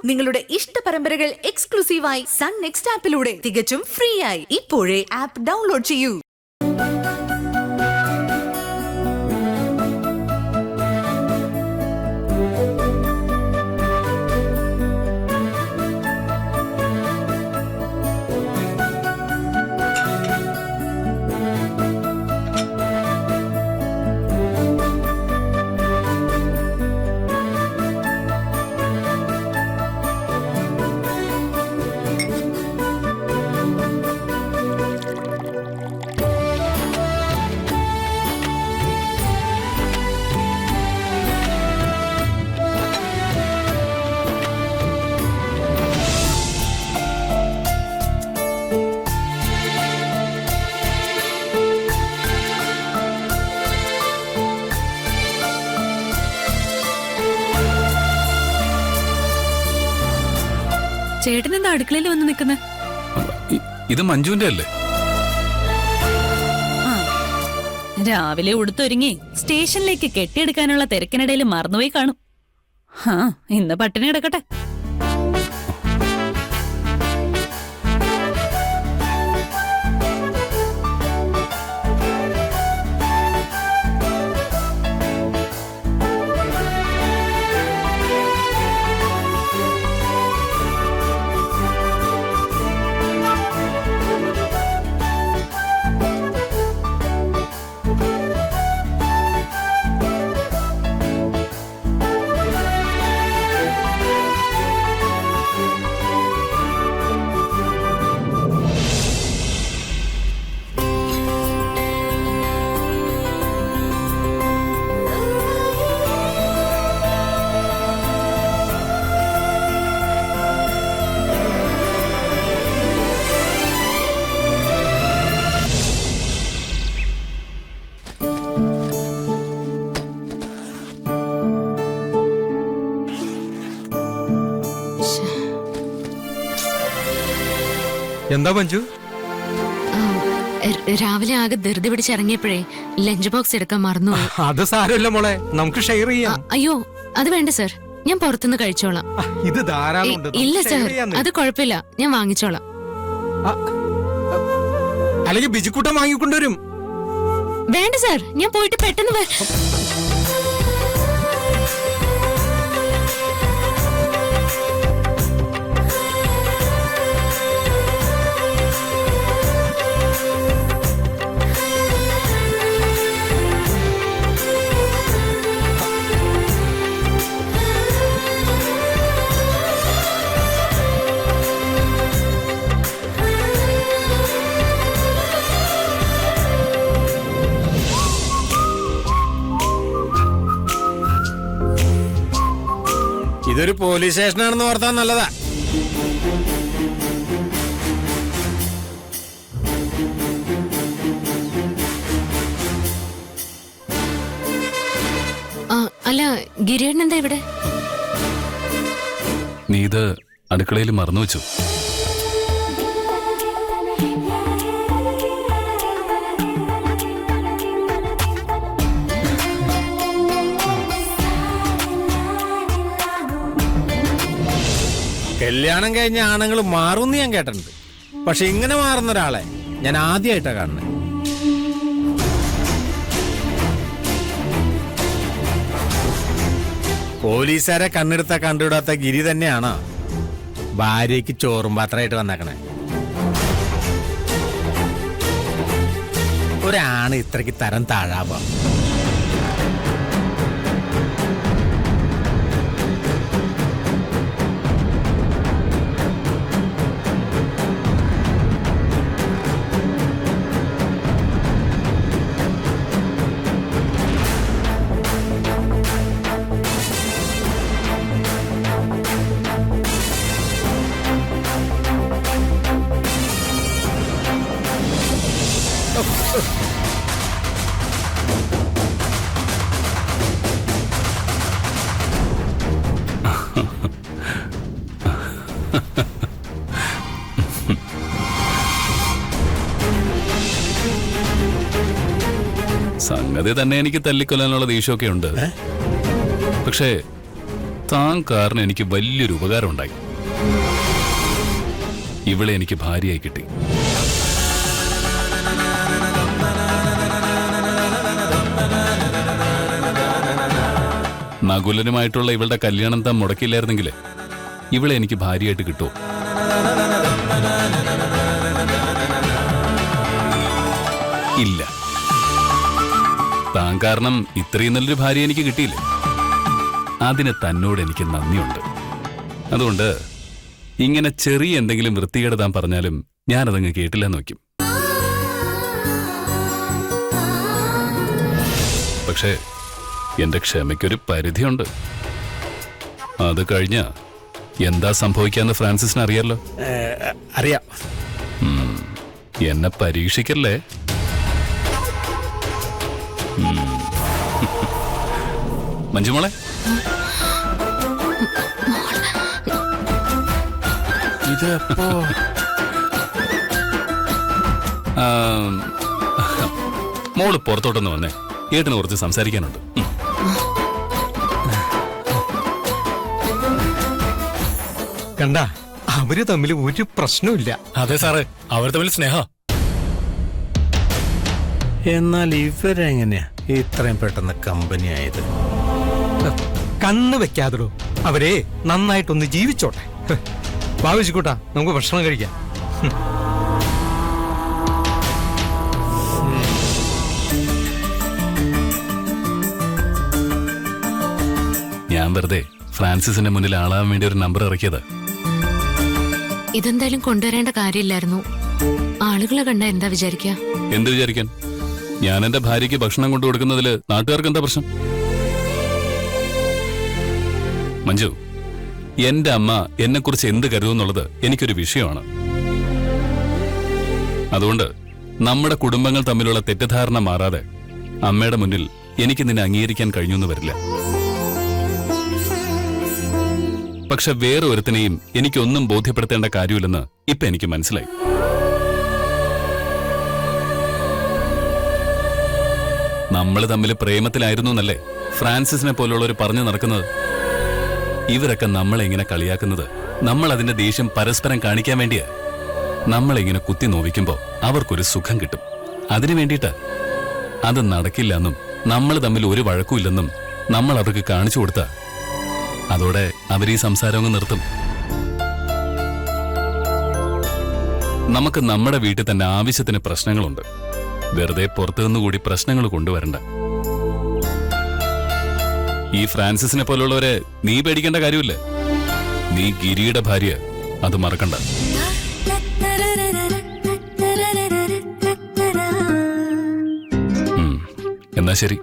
നിങ്ങളുടെ ഇഷ്ട പരമ്പരകൾ എക്സ്ക്ലൂസീവായി സൺ നെക്സ്റ്റ് ആപ്പിലൂടെ തികച്ചും ഫ്രീ ആയി ഇപ്പോഴേ ആപ്പ് ഡൗൺലോഡ് ചെയ്യൂ. ചേട്ടൻ എന്താ അടുക്കളയിൽ വന്ന് നിൽക്കുന്നത്? ഇത് മഞ്ജുവിന്റെ അല്ലേ? രാവിലെ ഉടുത്തൊരുങ്ങി സ്റ്റേഷനിലേക്ക് കെട്ടിയെടുക്കാനുള്ള തിരക്കിനിടയിൽ മറന്നുപോയി കാണും. ഇന്ന് പട്ടിണി കിടക്കട്ടെ. എന്താ മഞ്ജു? രാവിലെ ആകെ ധൃതി പിടിച്ചിറങ്ങിയപ്പോഴേ ലഞ്ച് ബോക്സ് എടുക്കാൻ മറന്നു. അത് സാരമില്ല മോളെ, നമുക്ക് ഷെയർ ചെയ്യാം. അയ്യോ അത് വേണ്ട സർ, ഞാൻ പുറത്തുനിന്ന് കഴിച്ചോളാം. ഇത് ധാരാളം. ഇല്ല സർ, അത് കുഴപ്പമില്ല, ഞാൻ വാങ്ങിച്ചോളാം. അല്ലെങ്കിൽ ബിജുക്കൂട്ടം വാങ്ങിക്കൊണ്ടുവരും. വേണ്ട സർ, ഞാൻ പോയിട്ട് പെട്ടെന്ന് ഇതൊരു പോലീസ് സ്റ്റേഷനാണെന്ന് ഓർത്താൻ നല്ലതാ. അല്ല, ഗിരിയേട്ടൻ എന്താ ഇവിടെ? നീ ഇത് അടുക്കളയിൽ മറന്നു വെച്ചു. കല്യാണം കഴിഞ്ഞ ആണുങ്ങൾ മാറുമെന്ന് ഞാൻ കേട്ടിട്ടുണ്ട്. പക്ഷെ ഇങ്ങനെ മാറുന്ന ഒരാളെ ഞാൻ ആദ്യമായിട്ടാ കാണുന്നത്. പോലീസുകാരെ കണ്ണെടുത്ത കണ്ടുവിടാത്ത ഗിരി തന്നെയാണോ ഭാര്യയ്ക്ക് ചോറും പാത്രമായിട്ട് വന്നേക്കണേ? ഒരാണ് ഇത്രയ്ക്ക് തരം താഴാവാ. സംഗതി തന്നെ എനിക്ക് തല്ലിക്കൊല്ലാനുള്ള ദേഷ്യമൊക്കെ ഉണ്ട്. പക്ഷേ താൻ കാരണം എനിക്ക് വലിയൊരു ഉപകാരം ഉണ്ടായി. ഇവളെ എനിക്ക് ഭാര്യയായി കിട്ടി. നകുലനുമായിട്ടുള്ള ഇവളുടെ കല്യാണം താൻ മുടക്കില്ലായിരുന്നെങ്കിലേ ഇവളെ എനിക്ക് ഭാര്യയായിട്ട് കിട്ടുമോ? ഇല്ല. താൻ കാരണം ഇത്രയും നല്ലൊരു ഭാര്യ എനിക്ക് കിട്ടിയില്ലേ, അതിന് തന്നോട് എനിക്ക് നന്ദിയുണ്ട്. അതുകൊണ്ട് ഇങ്ങനെ ചെറിയ എന്തെങ്കിലും വൃത്തികേട് താൻ പറഞ്ഞാലും ഞാനതങ്ങ് കേട്ടില്ലെന്ന് വയ്ക്കും. പക്ഷേ എന്റെ ക്ഷമയ്ക്കൊരു പരിധിയുണ്ട്. അത് കഴിഞ്ഞ എന്താ സംഭവിക്കാന്ന് ഫ്രാൻസിസിന് അറിയാലോ. അറിയാം. എന്നെ പരീക്ഷിക്കല്ലേ. മഞ്ജുമോളെ, ഇത് എപ്പോ? മോള് പുറത്തോട്ടൊന്ന് വന്നേ, ഏട്ടന് കുറച്ച് സംസാരിക്കാനുണ്ട്. കണ്ട, അവര് തമ്മിൽ ഒരു പ്രശ്നമില്ല. അതെ സാറേ, അവർ തമ്മിൽ സ്നേഹ. എന്നാൽ ഇവരെങ്ങനെയാ ഇത്രയും പെട്ടെന്ന് കമ്പനി ആയത്? കണ്ണ് വെക്കാതോ, അവരെ നന്നായിട്ടൊന്ന് ജീവിച്ചോട്ടെ. ഭാവിച്ചിക്കൂട്ടാ, നമുക്ക് ഭക്ഷണം കഴിക്കാം. ഞാൻ വെറുതെ ഫ്രാൻസിസിന്റെ മുന്നിൽ ആളാവാൻ വേണ്ടി ഒരു നമ്പർ ഇറക്കിയത്. ഇതെന്തായാലും കൊണ്ടുവരേണ്ട കാര്യമില്ലായിരുന്നു. ആളുകളെ കണ്ട എന്താ വിചാരിക്കുക? എന്ത് വിചാരിക്കാൻ? ഞാൻ എന്റെ ഭാര്യയ്ക്ക് ഭക്ഷണം കൊണ്ടു കൊടുക്കുന്നതില് നാട്ടുകാർക്ക് എന്താ പ്രശ്നം? മഞ്ജു, എന്റെ അമ്മ എന്നെക്കുറിച്ച് എന്ത് കരുതുന്നുള്ളത് എനിക്കൊരു വിഷയമാണ്. അതുകൊണ്ട് നമ്മുടെ കുടുംബങ്ങൾ തമ്മിലുള്ള തെറ്റിദ്ധാരണ മാറാതെ അമ്മയുടെ മുന്നിൽ എനിക്ക് നിന്നെ അംഗീകരിക്കാൻ കഴിഞ്ഞൊന്നു വരില്ല. പക്ഷെ വേറെ ഒരുത്തിനെയും എനിക്കൊന്നും ബോധ്യപ്പെടുത്തേണ്ട കാര്യമില്ലെന്ന് ഇപ്പൊ എനിക്ക് മനസ്സിലായി. നമ്മൾ തമ്മിൽ പ്രേമത്തിലായിരുന്നു എന്നല്ലേ ഫ്രാൻസിസിനെ പോലുള്ളവർ പറഞ്ഞു നടക്കുന്നത്. ഇവരൊക്കെ നമ്മളെ ഇങ്ങനെ കളിയാക്കുന്നത് നമ്മൾ അതിന്റെ ദേഷ്യം പരസ്പരം കാണിക്കാൻ വേണ്ടിയാ. നമ്മളിങ്ങനെ കുത്തി നോവിക്കുമ്പോ അവർക്കൊരു സുഖം കിട്ടും. അതിനു വേണ്ടിയിട്ടാ. അത് നടക്കില്ല എന്നും നമ്മൾ തമ്മിൽ ഒരു വഴക്കുമില്ലെന്നും നമ്മൾ അവർക്ക് കാണിച്ചു കൊടുത്ത അതോടെ അവർ ഈ സംസാരം അങ്ങ് നിർത്തും. നമുക്ക് നമ്മുടെ വീട്ടിൽ തന്നെ ആവശ്യത്തിന് പ്രശ്നങ്ങളുണ്ട്. വെറുതെ പുറത്തുനിന്നുകൂടി പ്രശ്നങ്ങൾ കൊണ്ടുവരണ്ട. ഈ ഫ്രാൻസിസിനെ പോലുള്ളവരെ നീ പേടിക്കേണ്ട കാര്യമില്ലേ. നീ ഗിരിയുടെ ഭാര്യ, അത് മറക്കണ്ട. എന്നാ ശരി.